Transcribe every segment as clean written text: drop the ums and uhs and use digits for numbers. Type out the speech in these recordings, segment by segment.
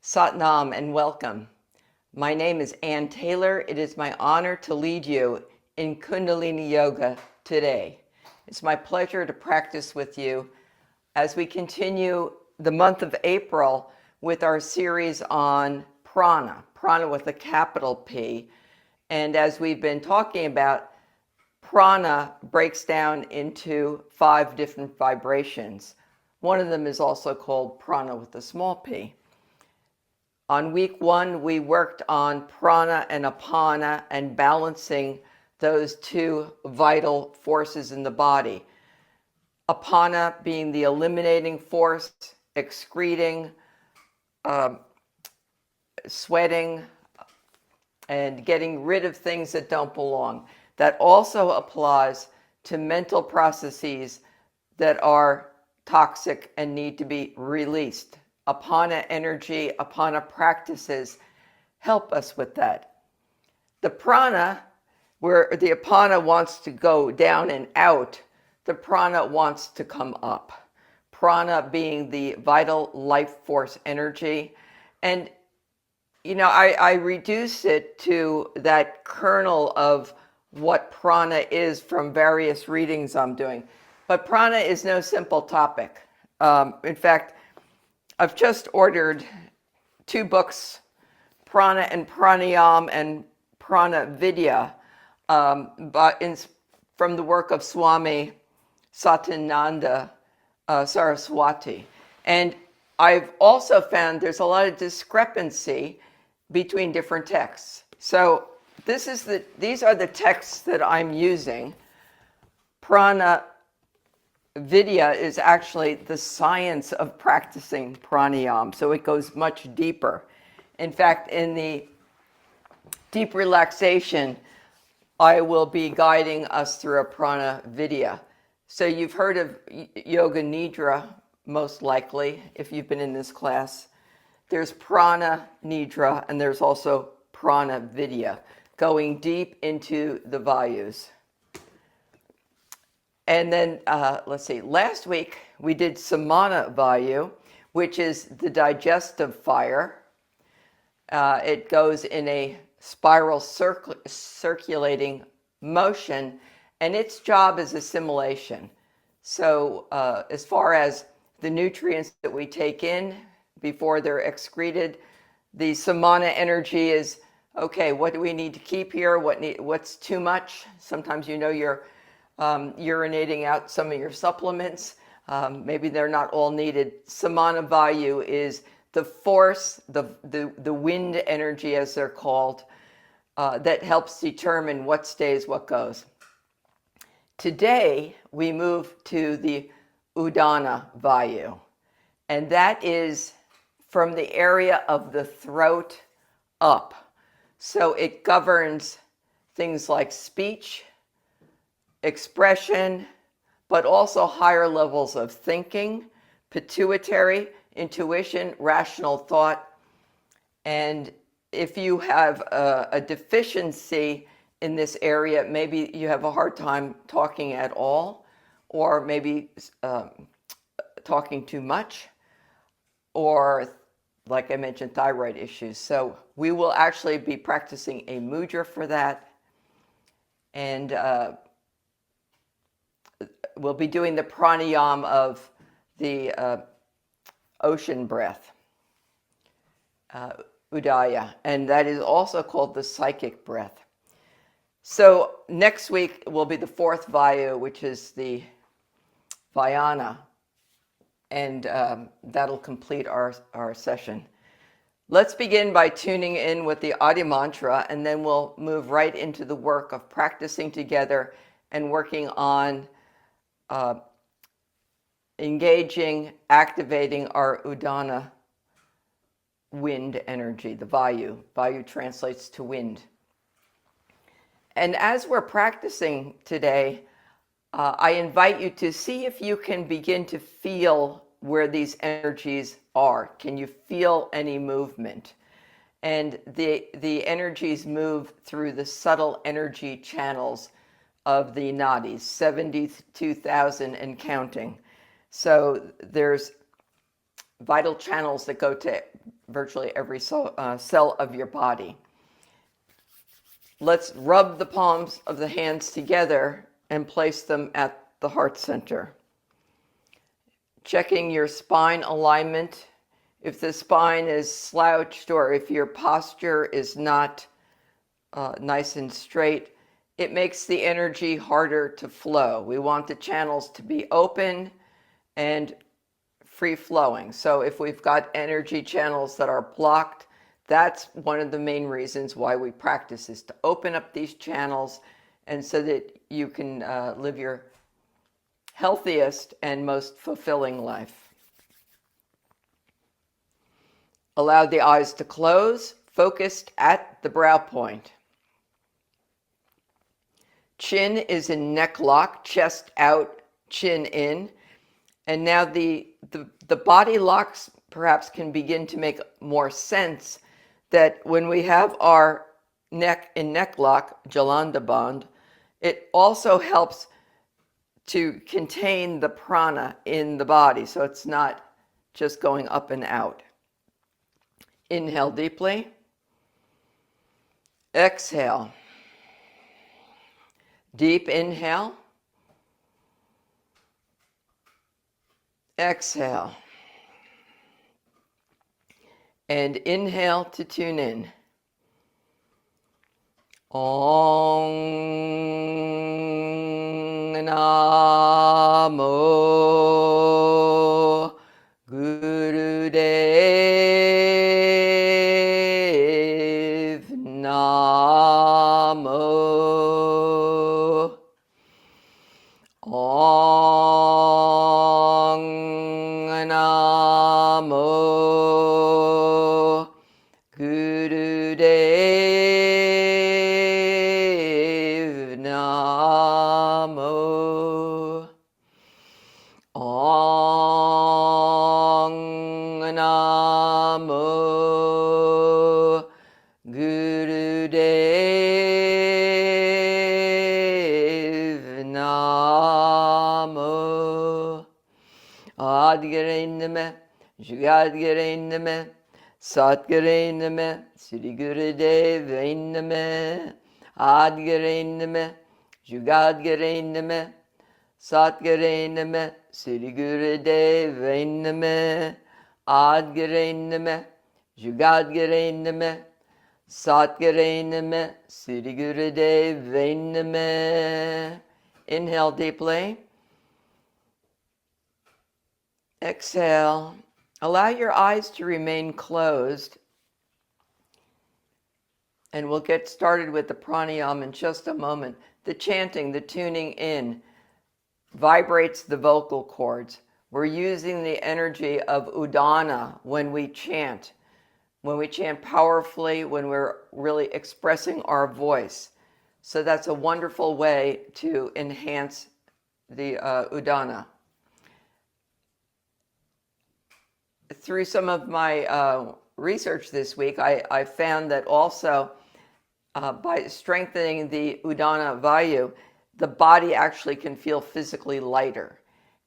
Satnam and welcome. My name is Ann Taylor. It is my honor to lead you in Kundalini Yoga today. It's my pleasure to practice with you as we continue the month of April with our series on Prana, Prana with a capital P. And as we've been talking about, Prana breaks down into 5 different vibrations. One of them is also called Prana with a small p. On week 1, we worked on prana and apana and balancing those 2 vital forces in the body. Apana being the eliminating force, excreting, sweating, and getting rid of things that don't belong. That also applies to mental processes that are toxic and need to be released. Apana energy, apana practices help us with that. The prana, where the apana wants to go down and out, the prana wants to come up. Prana being the vital life force energy. And, I reduce it to that kernel of what prana is from various readings I'm doing. But prana is no simple topic. In fact, I've just ordered 2 books, Prana and Pranayam and Prana Vidya, from the work of Swami Satyananda Saraswati. And I've also found there's a lot of discrepancy between different texts. So these are the texts that I'm using. Prana Vidya is actually the science of practicing pranayam, so it goes much deeper. In fact, in the deep relaxation, I will be guiding us through a prana vidya. So you've heard of yoga nidra, most likely, if you've been in this class. There's prana nidra, and there's also prana vidya, going deep into the vayus. And then, last week we did Samana Vayu, which is the digestive fire. It goes in a spiral circulating motion, and its job is assimilation. So as far as the nutrients that we take in before they're excreted, the Samana energy is, okay, what do we need to keep here? What's too much? Sometimes you're urinating out some of your supplements. Maybe they're not all needed. Samana Vayu is the force, the wind energy, as they're called, that helps determine what stays, what goes. Today, we move to the Udana Vayu, and that is from the area of the throat up. So it governs things like speech, expression, but also higher levels of thinking, pituitary, intuition, rational thought. And if you have a deficiency in this area, maybe you have a hard time talking at all, or maybe talking too much, or like I mentioned, thyroid issues. So we will actually be practicing a mudra for that. And we'll be doing the pranayam of the ocean breath, Udaya, and that is also called the psychic breath. So next week will be the 4th Vayu, which is the Vayana, and that'll complete our session. Let's begin by tuning in with the Adi Mantra, and then we'll move right into the work of practicing together and working on engaging, activating our Udana wind energy, the Vayu. Vayu translates to wind. And as we're practicing today, I invite you to see if you can begin to feel where these energies are. Can you feel any movement? And the energies move through the subtle energy channels of the nadis, 72,000 and counting. So there's vital channels that go to virtually every cell of your body. Let's rub the palms of the hands together and place them at the heart center. Checking your spine alignment. If the spine is slouched or if your posture is not nice and straight, it makes the energy harder to flow. We want the channels to be open and free flowing. So if we've got energy channels that are blocked, that's one of the main reasons why we practice, is to open up these channels and so that you can live your healthiest and most fulfilling life. Allow the eyes to close, focused at the brow point. Chin is in neck lock, chest out, chin in. And now the body locks perhaps can begin to make more sense, that when we have our neck in neck lock, Jalanda band, it also helps to contain the prana in the body, so it's not just going up and out. Inhale deeply. Exhale. Deep inhale. Exhale. And inhale to tune in. Om Namo Gurudev Namo. Om Namo Gurudev Namo. Om Namo Gurudev Namo. Adgarainame, Jugadgarainame, Satgarainame, Sri Gurudev Ainame. Adgarainame, Jugadgarainame, Satgarainame, Sri Gurudev Ainame. Adgarainame, Jugadgarainame, Satgarainame, Sri Gurudev Ainame. Inhale deeply. Exhale. Allow your eyes to remain closed. And we'll get started with the pranayama in just a moment. The chanting, the tuning in, vibrates the vocal cords. We're using the energy of Udana when we chant powerfully, when we're really expressing our voice. So that's a wonderful way to enhance the Udana. Through some of my research this week, I found that also by strengthening the Udana Vayu, the body actually can feel physically lighter.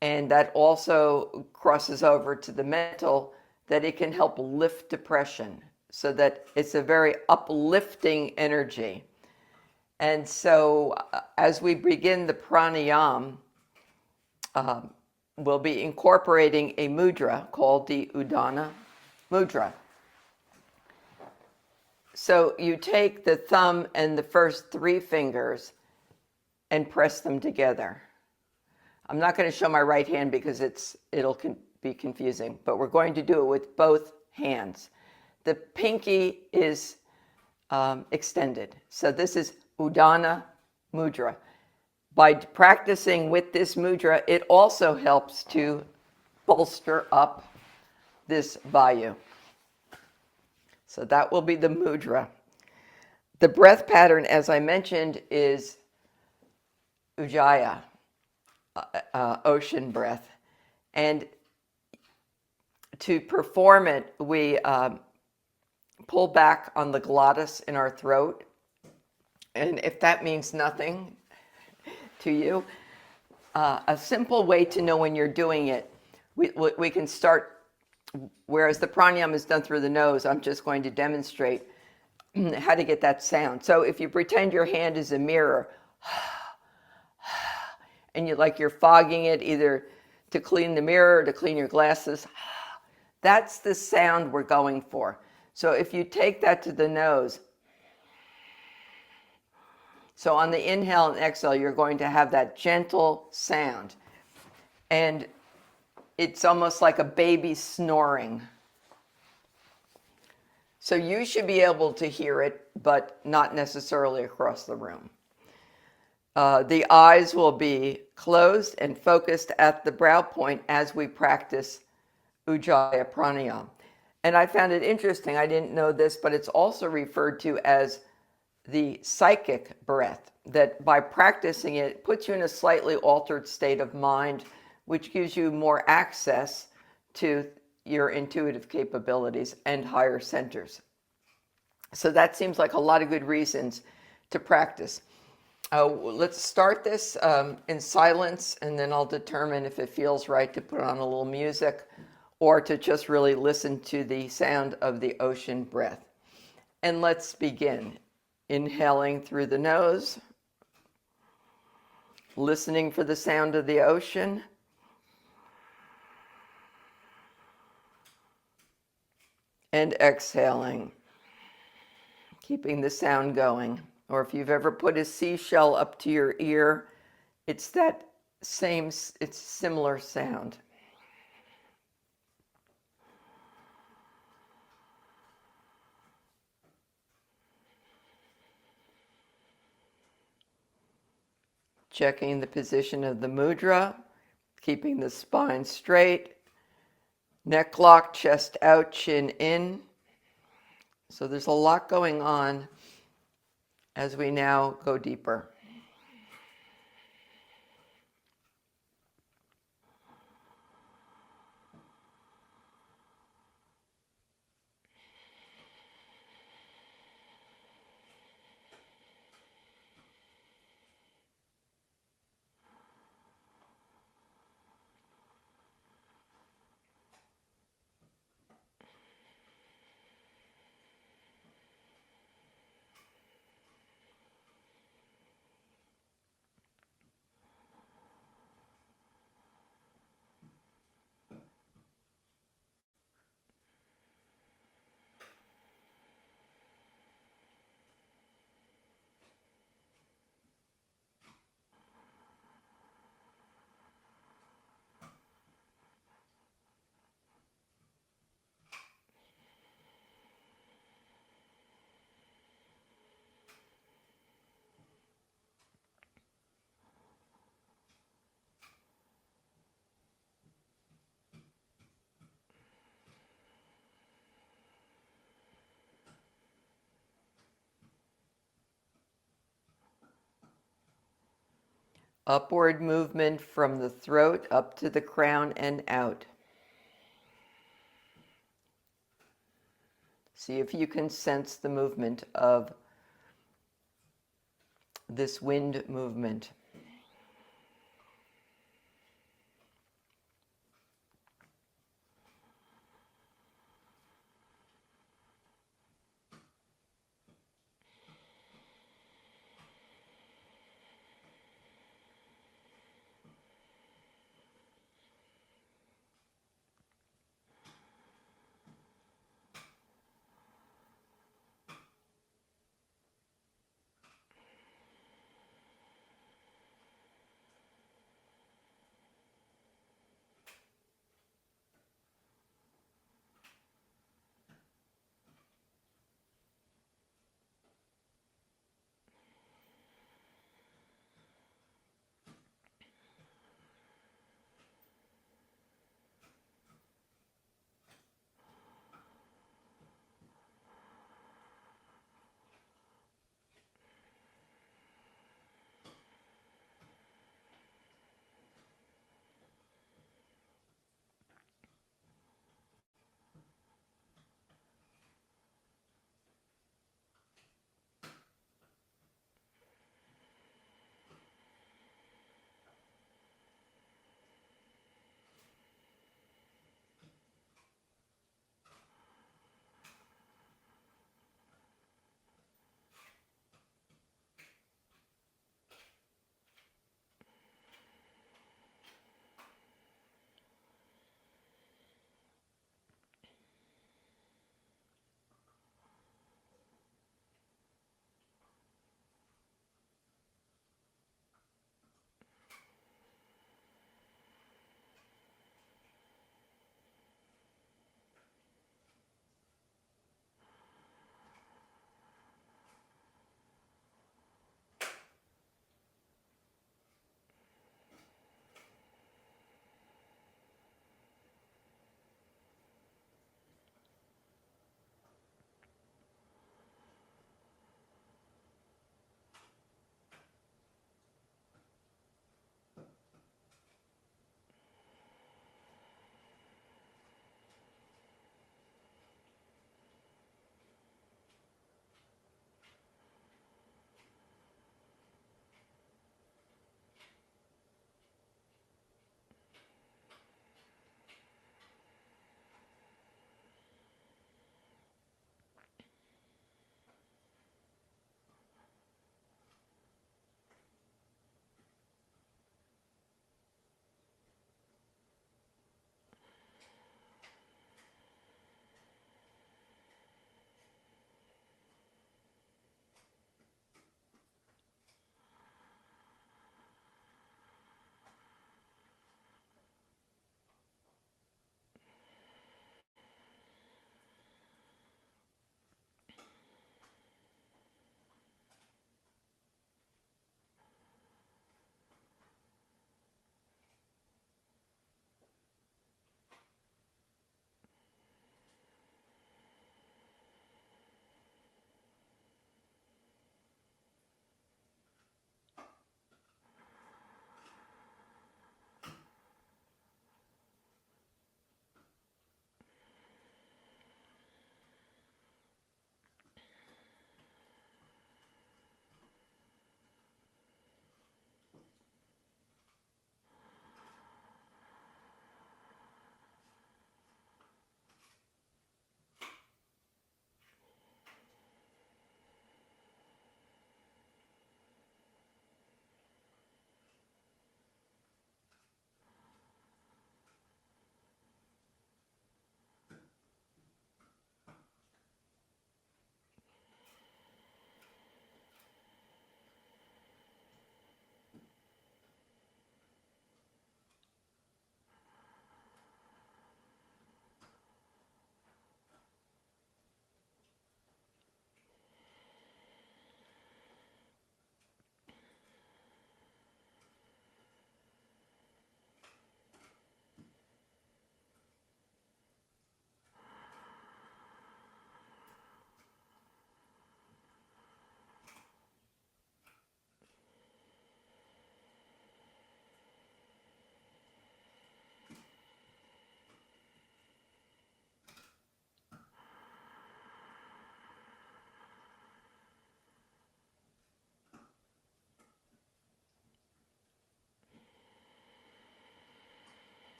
And that also crosses over to the mental, that it can help lift depression, so that it's a very uplifting energy. And so as we begin the pranayama, we'll be incorporating a mudra called the Udana mudra. So you take the thumb and the first 3 fingers and press them together. I'm not going to show my right hand because it'll be confusing, but we're going to do it with both hands. The pinky is extended. So this is Udana mudra. By practicing with this mudra, it also helps to bolster up this Vayu. So that will be the mudra. The breath pattern, as I mentioned, is Ujjayi, ocean breath. And to perform it, we pull back on the glottis in our throat. And if that means nothing to you, a simple way to know when you're doing it, we can start Whereas the pranayama is done through the nose, I'm just going to demonstrate how to get that sound. So if you pretend your hand is a mirror, and you're fogging it either to clean the mirror or to clean your glasses, that's the sound we're going for. So if you take that to the nose, so on the inhale and exhale, you're going to have that gentle sound. And it's almost like a baby snoring. So you should be able to hear it, but not necessarily across the room. The eyes will be closed and focused at the brow point as we practice Ujjayi Pranayama. And I found it interesting, I didn't know this, but it's also referred to as the psychic breath, that by practicing it, it puts you in a slightly altered state of mind, which gives you more access to your intuitive capabilities and higher centers. So that seems like a lot of good reasons to practice. Let's start this in silence, and then I'll determine if it feels right to put on a little music or to just really listen to the sound of the ocean breath. And let's begin. Inhaling through the nose, listening for the sound of the ocean. And exhaling, keeping the sound going. Or if you've ever put a seashell up to your ear, it's similar sound. Checking the position of the mudra, keeping the spine straight, neck lock, chest out, chin in. So there's a lot going on as we now go deeper. Upward movement from the throat up to the crown and out. See if you can sense the movement of this wind movement.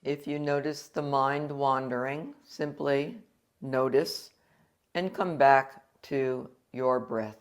If you notice the mind wandering, simply notice and come back to your breath.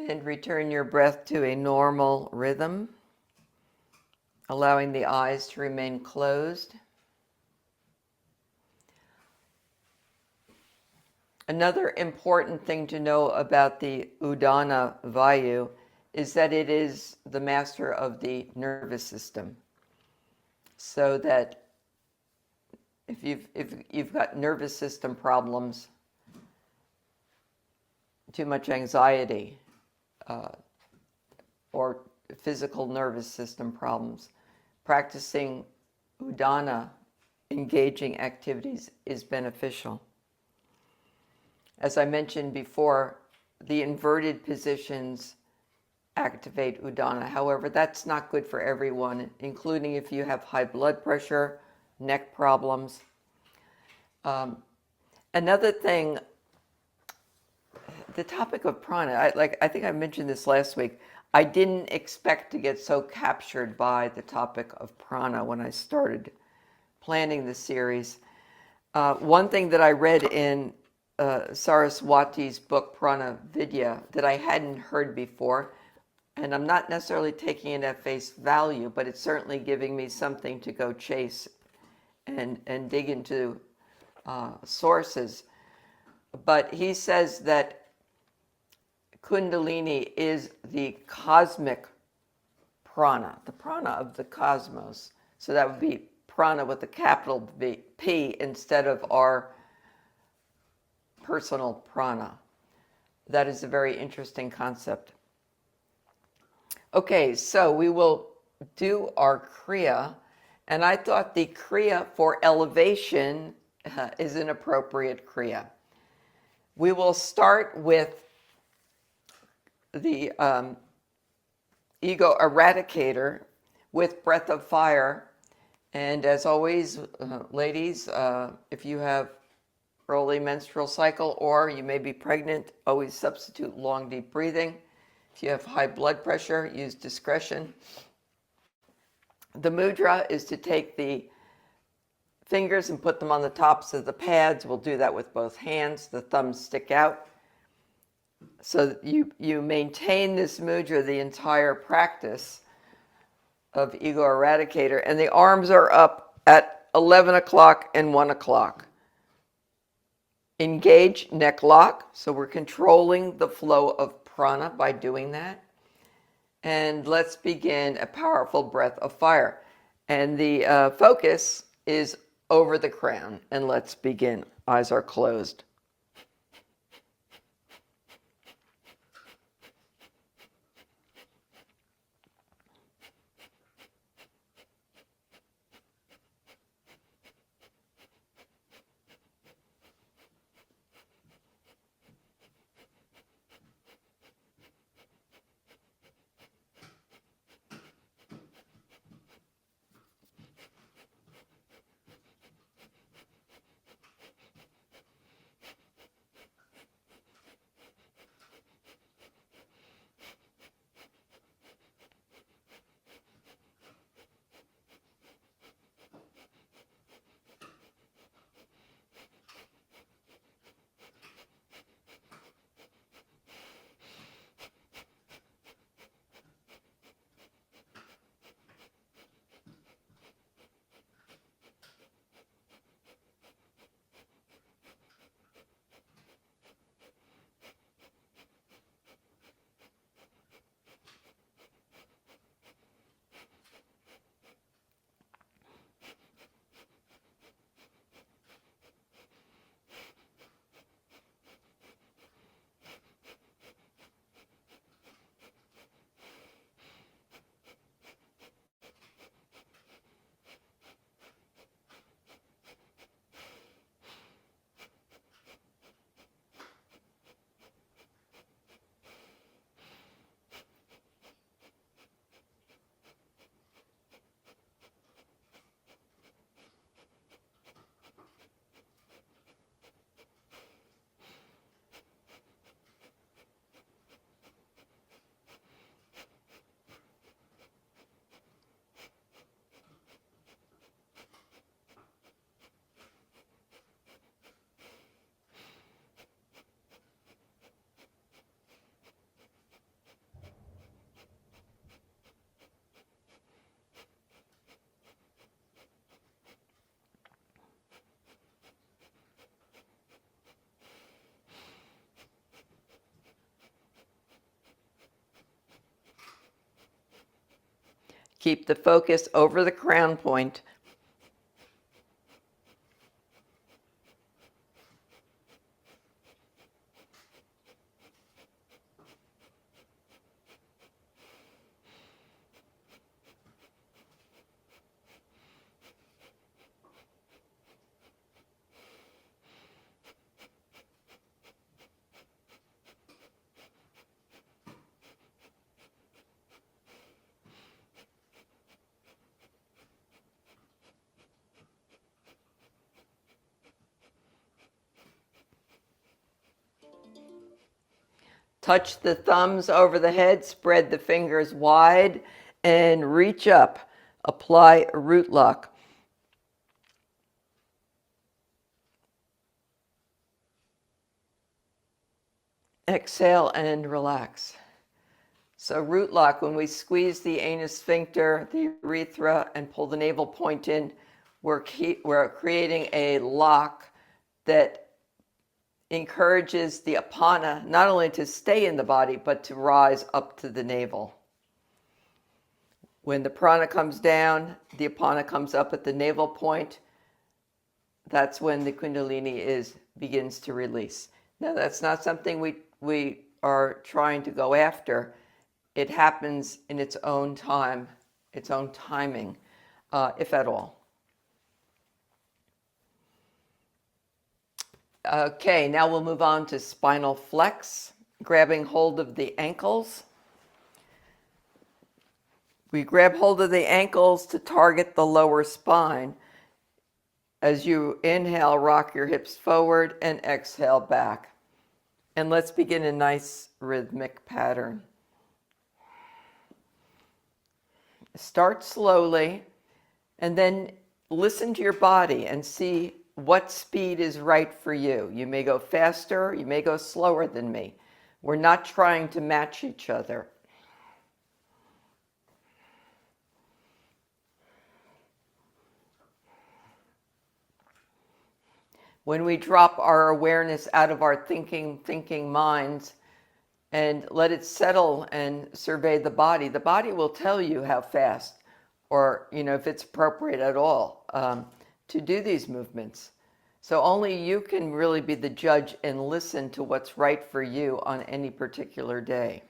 And return your breath to a normal rhythm, allowing the eyes to remain closed. Another important thing to know about the Udana Vayu is that it is the master of the nervous system. So that if you've got nervous system problems, too much anxiety, or physical nervous system problems, practicing Udana, engaging activities, is beneficial. As I mentioned before, the inverted positions activate Udana. However, that's not good for everyone, including if you have high blood pressure, neck problems. Another thing, the topic of prana, I think I mentioned this last week. I didn't expect to get so captured by the topic of prana when I started planning the series. One thing that I read in Saraswati's book Prana Vidya that I hadn't heard before, and I'm not necessarily taking it at face value, but it's certainly giving me something to go chase and dig into sources. But he says that Kundalini is the cosmic prana, the prana of the cosmos. So that would be prana with a capital P instead of our personal prana. That is a very interesting concept. Okay, so we will do our kriya, and I thought the kriya for elevation is an appropriate kriya. We will start with the ego eradicator with breath of fire. And as always, ladies, if you have early menstrual cycle or you may be pregnant, always substitute long, deep breathing. If you have high blood pressure, use discretion. The mudra is to take the fingers and put them on the tops of the pads. We'll do that with both hands. The thumbs stick out. So you maintain this mudra the entire practice of Ego Eradicator. And the arms are up at 11 o'clock and 1 o'clock. Engage neck lock. So we're controlling the flow of prana by doing that. And let's begin a powerful breath of fire. And the focus is over the crown. And let's begin. Eyes are closed. Keep the focus over the crown point. Touch the thumbs over the head, spread the fingers wide, and reach up. Apply a root lock. Exhale and relax. So root lock, when we squeeze the anus sphincter, the urethra, and pull the navel point in, we're creating a lock that encourages the apana not only to stay in the body, but to rise up to the navel. When the prana comes down, the apana comes up at the navel point. That's when the kundalini begins to release. Now, that's not something we are trying to go after. It happens in its own time, its own timing, if at all. Okay, now we'll move on to spinal flex, grabbing hold of the ankles. We grab hold of the ankles to target the lower spine. As you inhale, rock your hips forward and exhale back. And let's begin a nice rhythmic pattern. Start slowly, and then listen to your body and see what speed is right for you. You may go faster, you may go slower than me. We're not trying to match each other. When we drop our awareness out of our thinking minds and let it settle and survey the body will tell you how fast or, if it's appropriate at all to do these movements. So only you can really be the judge and listen to what's right for you on any particular day.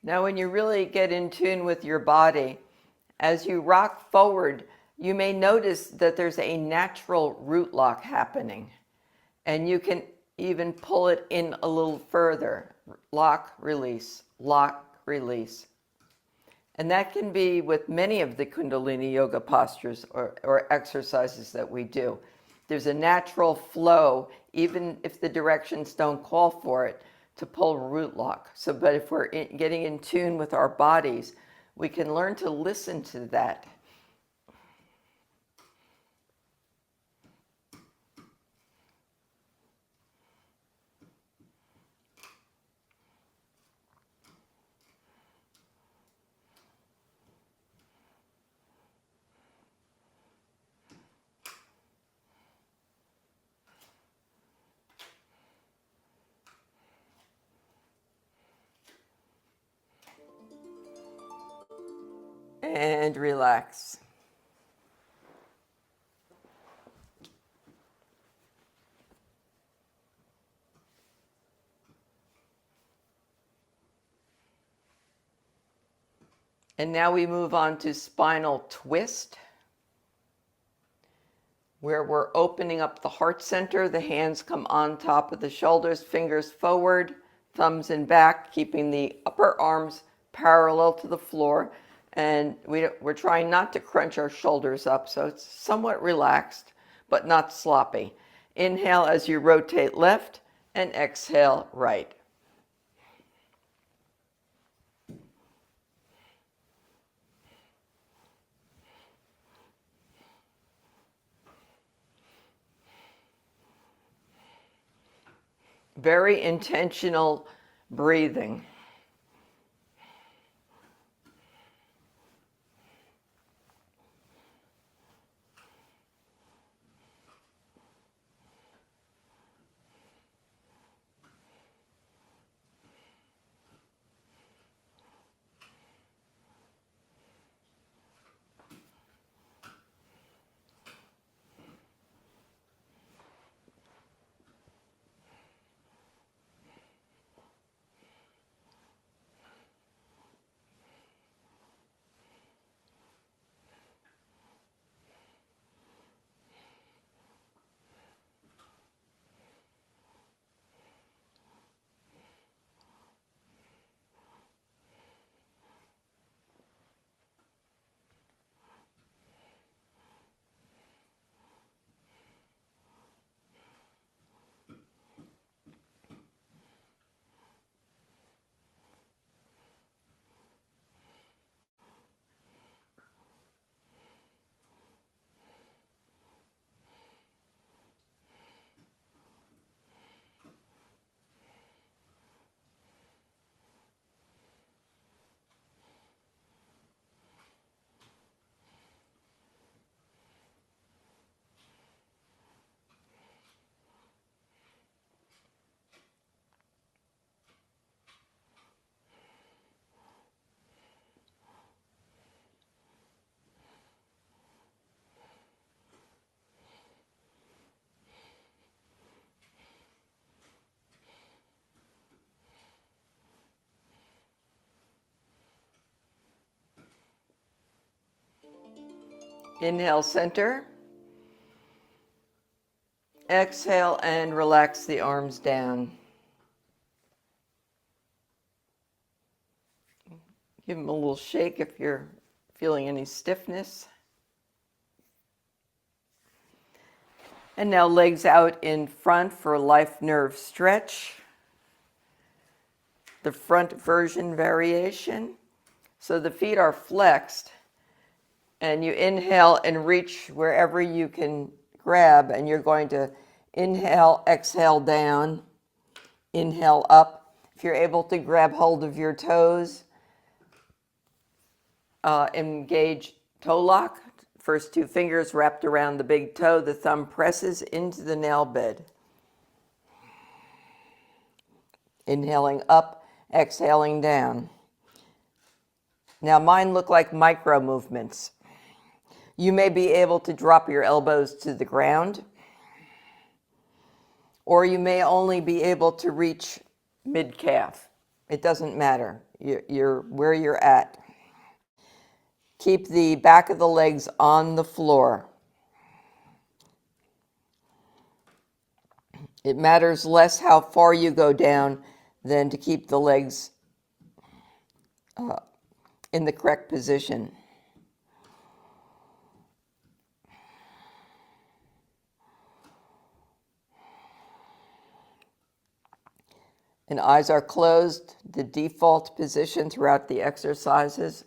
Now, when you really get in tune with your body, as you rock forward, you may notice that there's a natural root lock happening. And you can even pull it in a little further. Lock, release, lock, release. And that can be with many of the Kundalini yoga postures or exercises that we do. There's a natural flow, even if the directions don't call for it, to pull root lock. But if we're getting in tune with our bodies, we can learn to listen to that. And relax. And now we move on to spinal twist, where we're opening up the heart center. The hands come on top of the shoulders, fingers forward, thumbs in back, keeping the upper arms parallel to the floor. And we're trying not to crunch our shoulders up, so it's somewhat relaxed, but not sloppy. Inhale as you rotate left, and exhale right. Very intentional breathing. Inhale, center. Exhale and relax the arms down. Give them a little shake if you're feeling any stiffness. And now legs out in front for life nerve stretch. The front version variation. So the feet are flexed, and you inhale and reach wherever you can grab, and you're going to inhale, exhale down, inhale up. If you're able to grab hold of your toes, engage toe lock. First two fingers wrapped around the big toe, the thumb presses into the nail bed. Inhaling up, exhaling down. Now mine look like micro movements. You may be able to drop your elbows to the ground, or you may only be able to reach mid-calf. It doesn't matter. You're where you're at. Keep the back of the legs on the floor. It matters less how far you go down than to keep the legs in the correct position. And eyes are closed, the default position throughout the exercises.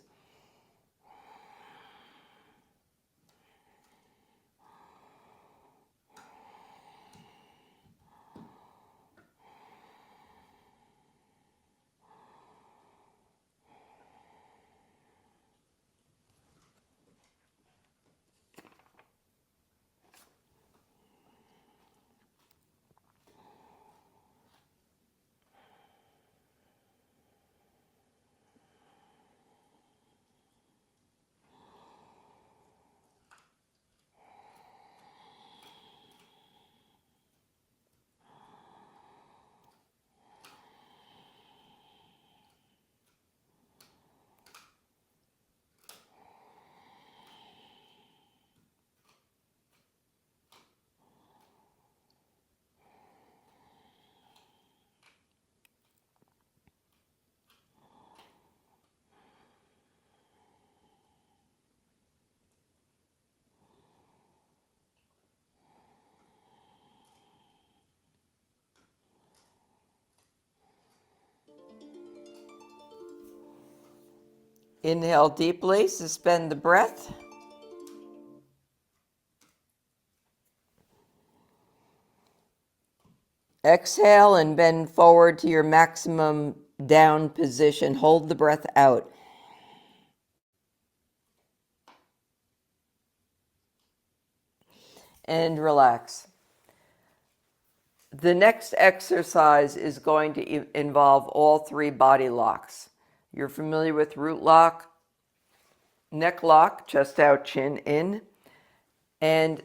Inhale deeply, suspend the breath. Exhale and bend forward to your maximum down position. Hold the breath out. And relax. The next exercise is going to involve all three body locks. You're familiar with root lock, neck lock, chest out, chin in. And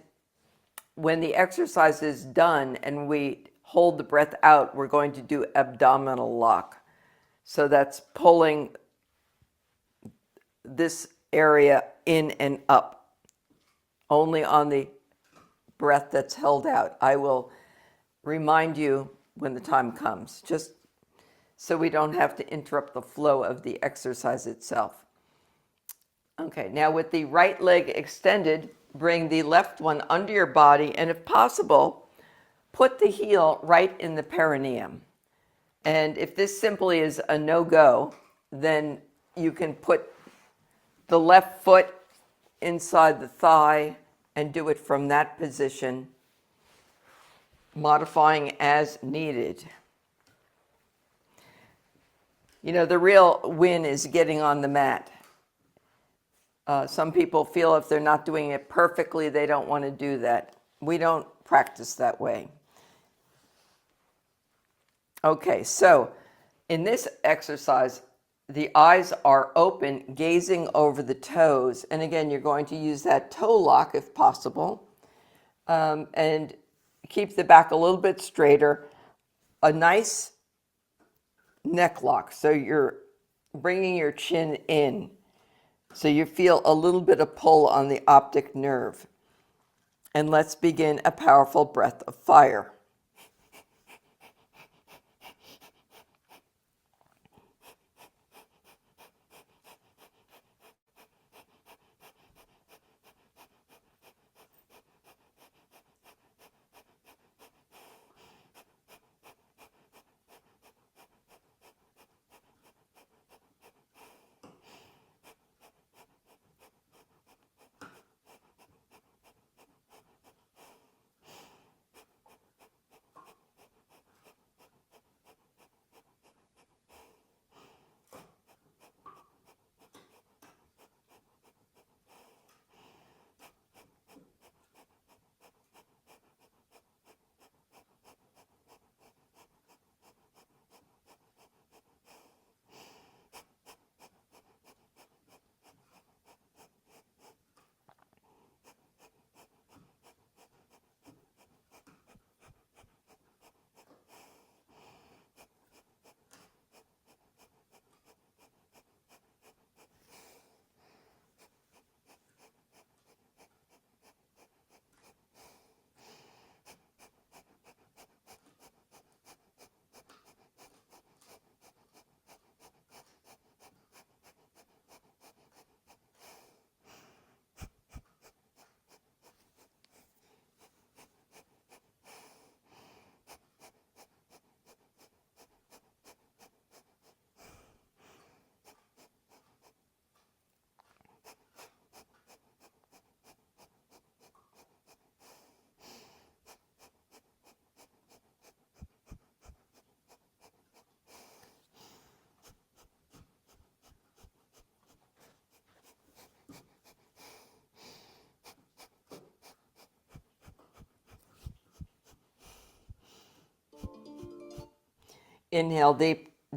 when the exercise is done and we hold the breath out, we're going to do abdominal lock. So that's pulling this area in and up, only on the breath that's held out. I will remind you when the time comes, just so we don't have to interrupt the flow of the exercise itself. Okay, now with the right leg extended, bring the left one under your body, and if possible, put the heel right in the perineum. And if this simply is a no-go, then you can put the left foot inside the thigh and do it from that position, modifying as needed. You know, the real win is getting on the mat. Some people feel if they're not doing it perfectly, they don't want to do that. We don't practice that way. Okay, so in this exercise, the eyes are open, gazing over the toes. And again, you're going to use that toe lock if possible. And keep the back a little bit straighter. A nice neck lock. So you're bringing your chin in. So you feel a little bit of pull on the optic nerve. And let's begin a powerful breath of fire. Inhale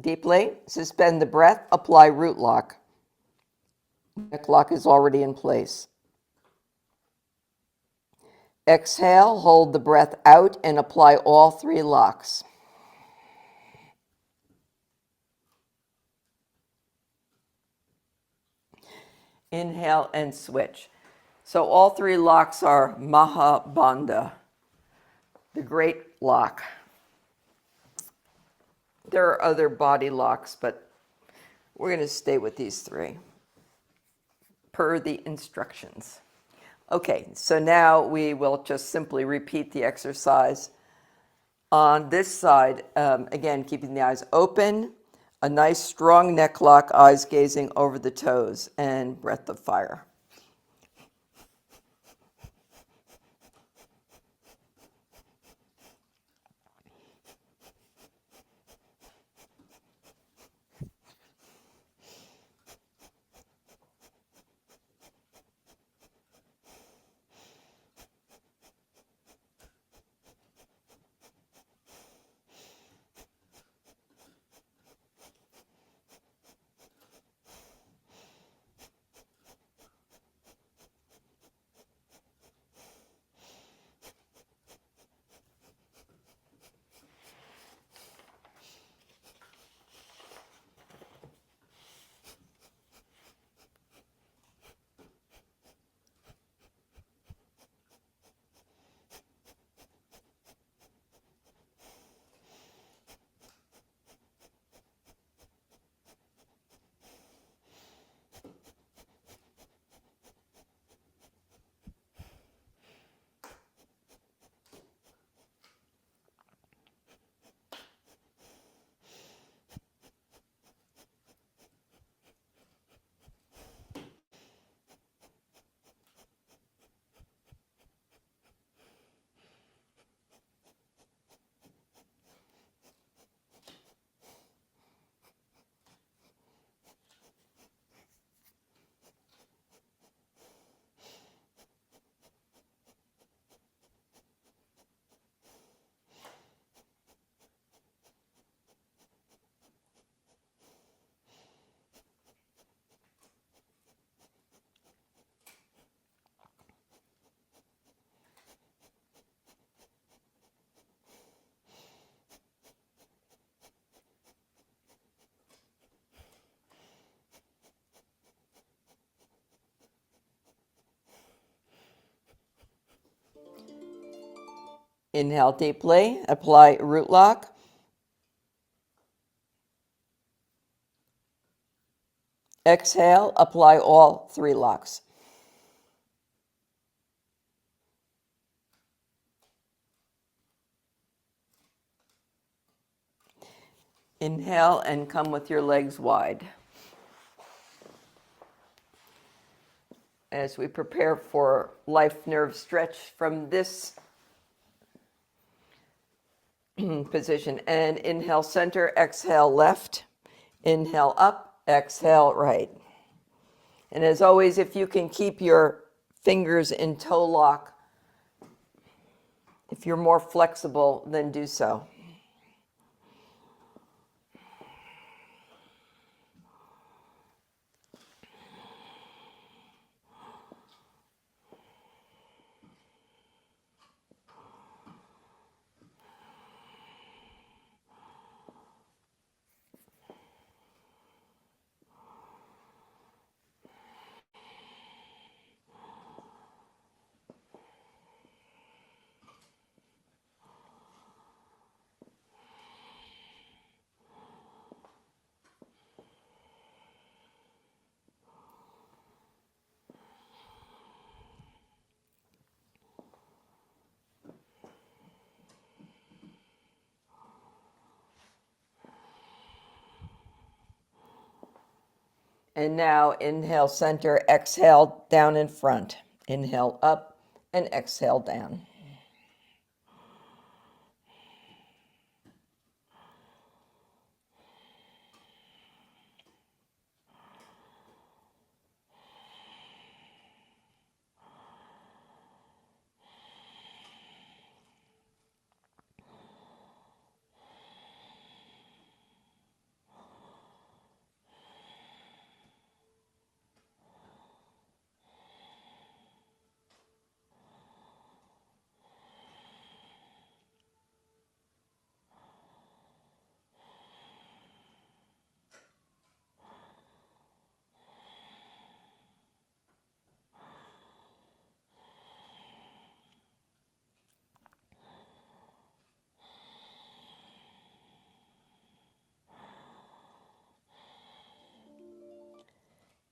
deeply, suspend the breath, apply root lock. Neck lock is already in place. Exhale, hold the breath out and apply all 3 locks. Inhale and switch. So all 3 locks are Mahabandha, the great lock. There are other body locks, but we're going to stay with these 3 per the instructions. Okay, so now we will just simply repeat the exercise. On this side, again, keeping the eyes open, a nice strong neck lock, eyes gazing over the toes, and breath of fire. Inhale deeply, apply root lock. Exhale, apply all 3 locks. Inhale and come with your legs wide. As we prepare for life nerve stretch from this position. And inhale center, exhale left. Inhale up, exhale right. And as always, if you can keep your fingers in toe lock, if you're more flexible, then do so. And now inhale center, exhale down in front. Inhale up and exhale down.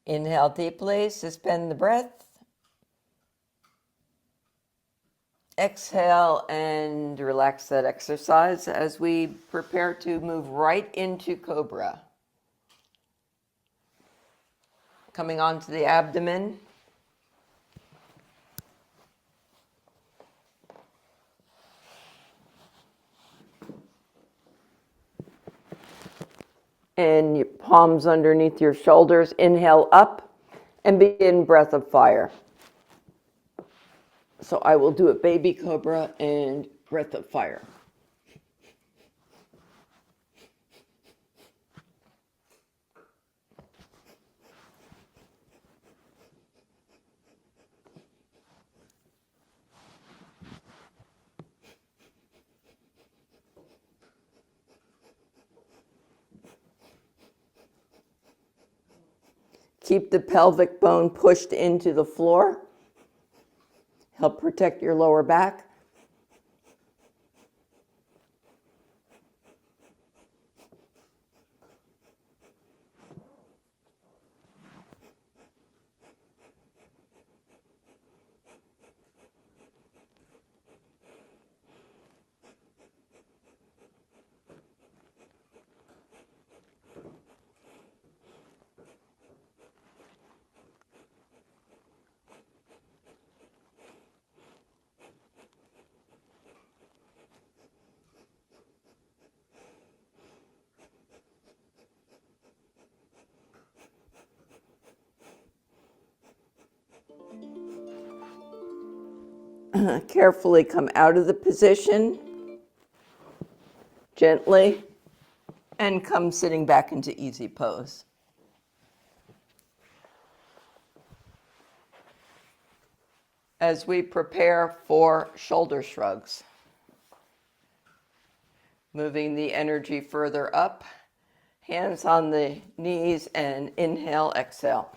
Inhale deeply, suspend the breath. Exhale and relax that exercise as we prepare to move right into Cobra. Coming onto the abdomen. And your palms underneath your shoulders. Inhale up and begin breath of fire. So I will do a baby cobra and breath of fire. Keep the pelvic bone pushed into the floor. Help protect your lower back. Carefully come out of the position, gently, and come sitting back into easy pose. As we prepare for shoulder shrugs, moving the energy further up, hands on the knees, and inhale, exhale.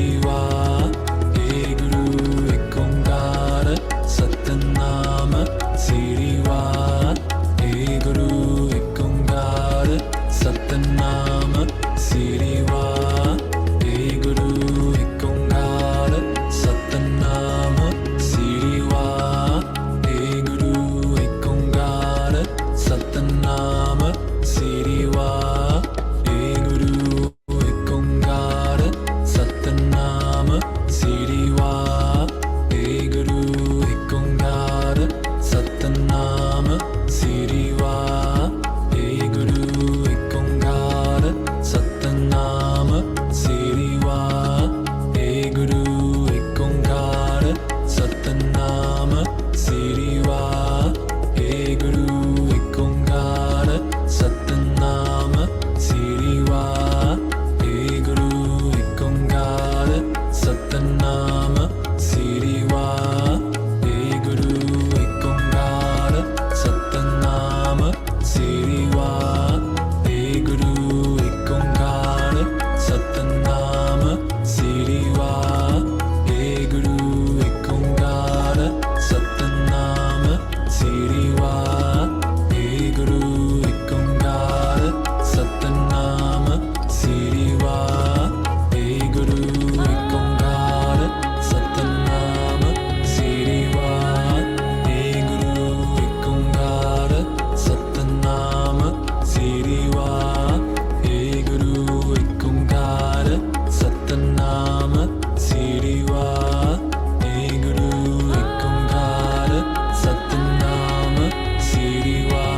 Siriva Eguru Ekongara Satnama Siriva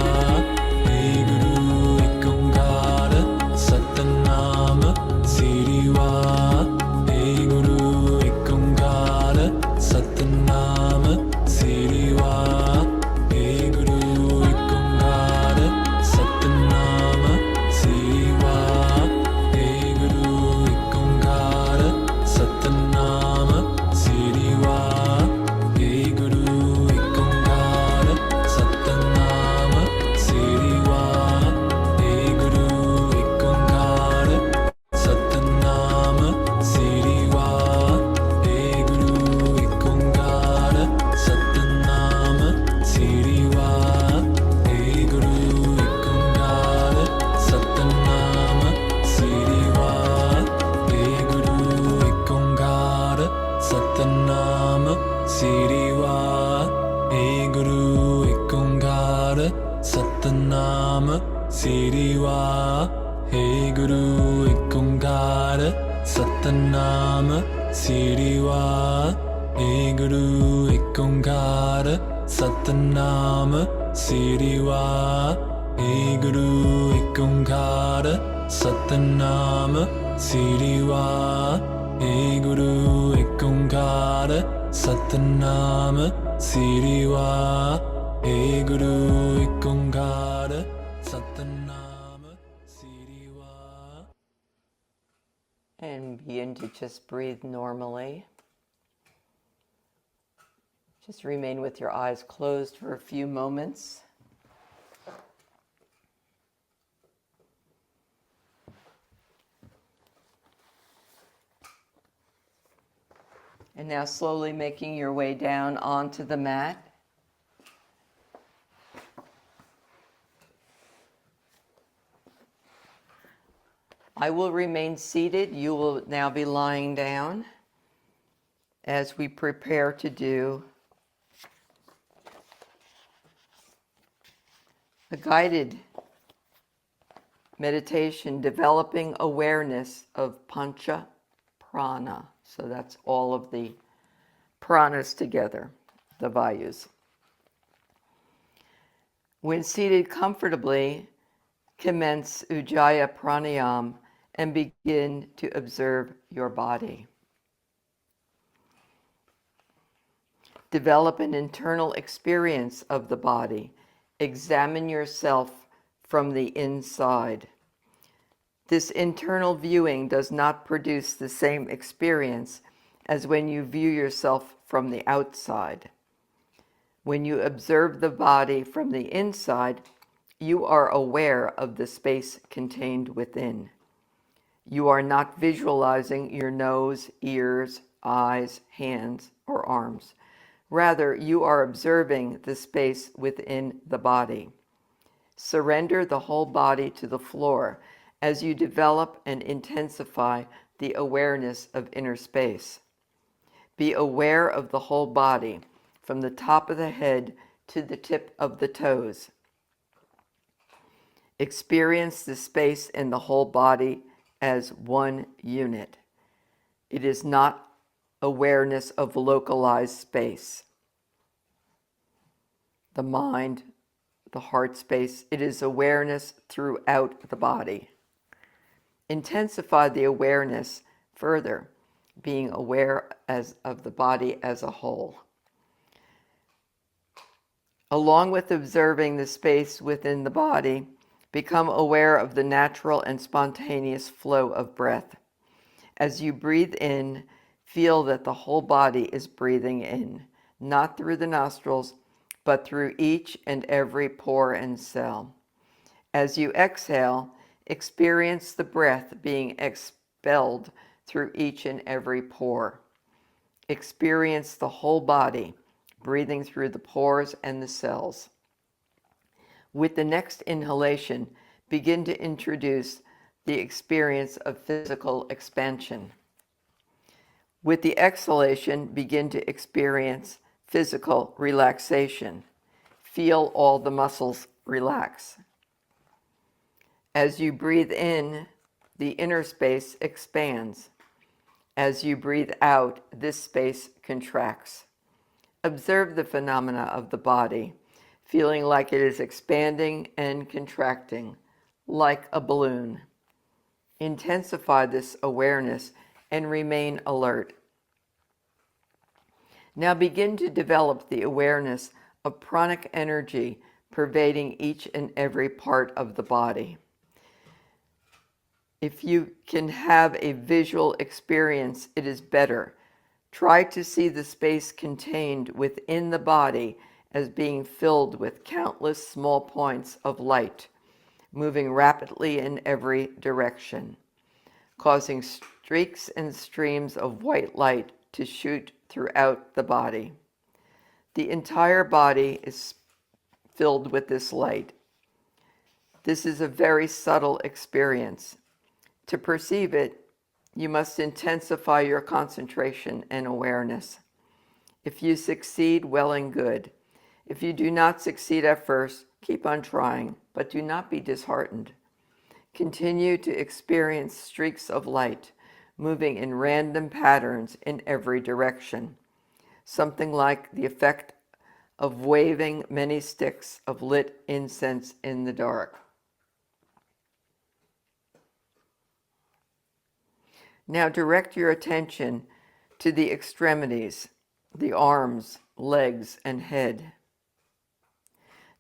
Eguru Ekongara Satnama Siriva Eguru Ekongara Satnama Siriva Eguru Ekongara Satnama Siriva Eguru Ekongara Satnama Siriva Eguru Ekongara Satnama Siriva Eguru Ekongara Satnama Siriva Eguru Ekongara Satnama Siriva Eguru Ekongara Satnama Siriva Eguru Ekongara Satnama Siriva Eguru Ekongara Satnama Siriva Eguru Ekongara Satnama Siriva Eguru Ekongara Satnama Siriva Eguru Ekongara Satnama Siriva Eguru Ekongara Satnama Siriva Eguru Ekongara Satnama Siriva. And begin to just breathe normally. Just remain with your eyes closed for a few moments. And now slowly making your way down onto the mat. I will remain seated. You will now be lying down as we prepare to do a guided meditation developing awareness of pancha prana. So that's all of the pranas together, the vayus. When seated comfortably, commence Ujjayi pranayama and begin to observe your body. Develop an internal experience of the body. Examine yourself from the inside. This internal viewing does not produce the same experience as when you view yourself from the outside. When you observe the body from the inside, you are aware of the space contained within. You are not visualizing your nose, ears, eyes, hands, or arms. Rather, you are observing the space within the body. Surrender the whole body to the floor as you develop and intensify the awareness of inner space. Be aware of the whole body, from the top of the head to the tip of the toes. Experience the space in the whole body as one unit. It is not awareness of localized space. The mind, the heart space, it is awareness throughout the body. Intensify the awareness further, being aware of the body as a whole. Along with observing the space within the body, become aware of the natural and spontaneous flow of breath. As you breathe in, feel that the whole body is breathing in, not through the nostrils, but through each and every pore and cell. As you exhale, experience the breath being expelled through each and every pore. Experience the whole body, breathing through the pores and the cells. With the next inhalation, begin to introduce the experience of physical expansion. With the exhalation, begin to experience physical relaxation. Feel all the muscles relax. As you breathe in, the inner space expands. As you breathe out, this space contracts. Observe the phenomena of the body, feeling like it is expanding and contracting, like a balloon. Intensify this awareness and remain alert. Now begin to develop the awareness of pranic energy pervading each and every part of the body. If you can have a visual experience, it is better. Try to see the space contained within the body as being filled with countless small points of light, moving rapidly in every direction, causing streaks and streams of white light to shoot throughout the body. The entire body is filled with this light. This is a very subtle experience. To perceive it, you must intensify your concentration and awareness. If you succeed, well and good. If you do not succeed at first, keep on trying, but do not be disheartened. Continue to experience streaks of light moving in random patterns in every direction, something like the effect of waving many sticks of lit incense in the dark. Now direct your attention to the extremities, the arms, legs, and head.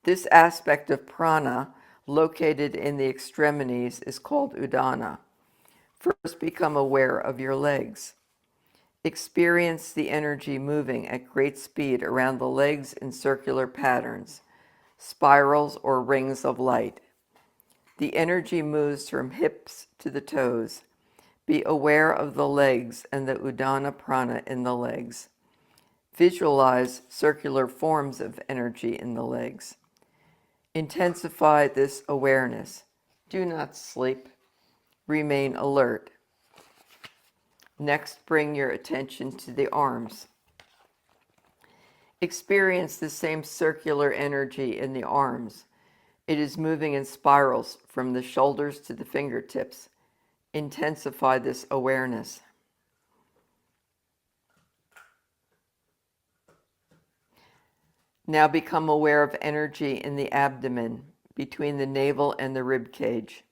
This aspect of prana, located in the extremities, is called Udana. First, become aware of your legs. Experience the energy moving at great speed around the legs in circular patterns, spirals or rings of light. The energy moves from hips to the toes. Be aware of the legs and the Udana prana in the legs. Visualize circular forms of energy in the legs. Intensify this awareness. Do not sleep. Remain alert. Next, bring your attention to the arms. Experience the same circular energy in the arms. It is moving in spirals from the shoulders to the fingertips. Intensify this awareness. Now become aware of energy in the abdomen, between the navel and the rib cage.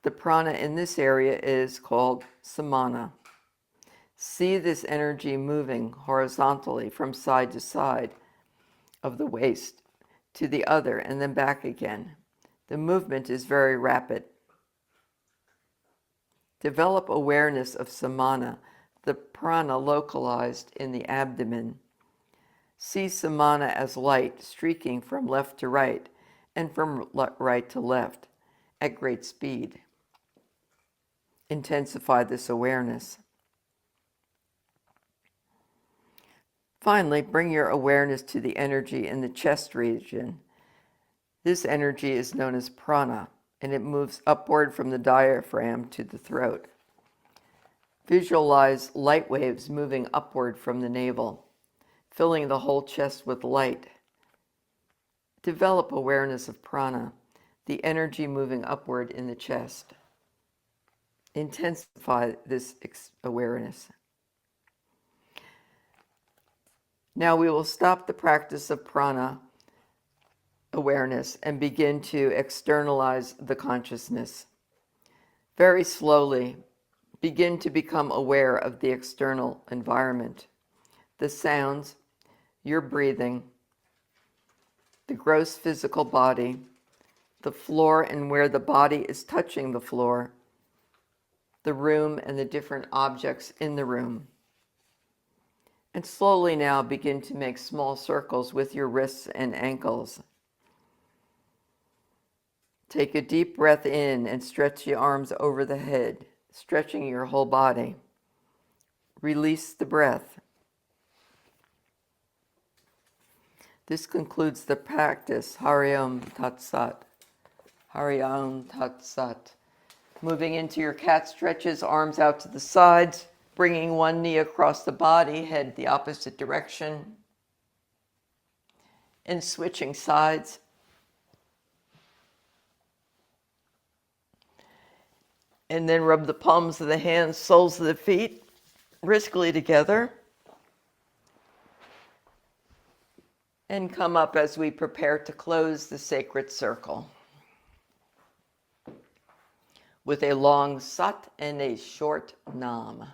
The prana in this area is called samana. See this energy moving horizontally from side to side of the waist to the other and then back again. The movement is very rapid. Develop awareness of samana, the prana localized in the abdomen. See samana as light streaking from left to right and from right to left at great speed. Intensify this awareness. Finally, bring your awareness to the energy in the chest region. This energy is known as prana, and it moves upward from the diaphragm to the throat. Visualize light waves moving upward from the navel, filling the whole chest with light. Develop awareness of prana, the energy moving upward in the chest. Intensify this awareness. Now we will stop the practice of prana awareness and begin to externalize the consciousness. Very slowly, begin to become aware of the external environment, the sounds, your breathing, the gross physical body, the floor and where the body is touching the floor, the room and the different objects in the room. And slowly now begin to make small circles with your wrists and ankles. Take a deep breath in and stretch your arms over the head, stretching your whole body. Release the breath. This concludes the practice. Hari Om Tat Sat. Hari Om Tat Sat. Moving into your cat stretches, arms out to the sides, bringing one knee across the body, head the opposite direction, and switching sides. And then rub the palms of the hands, soles of the feet briskly together and come up as we prepare to close the sacred circle with a long sat and a short nam.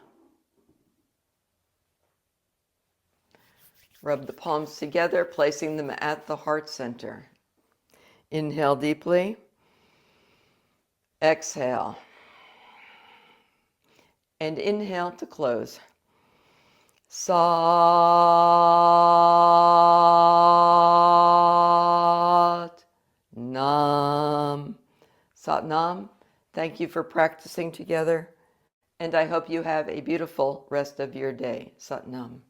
Rub the palms together, placing them at the heart center. Inhale deeply. Exhale. And inhale to close. Sat Nam. Sat Nam. Thank you for practicing together, and I hope you have a beautiful rest of your day. Sat Nam.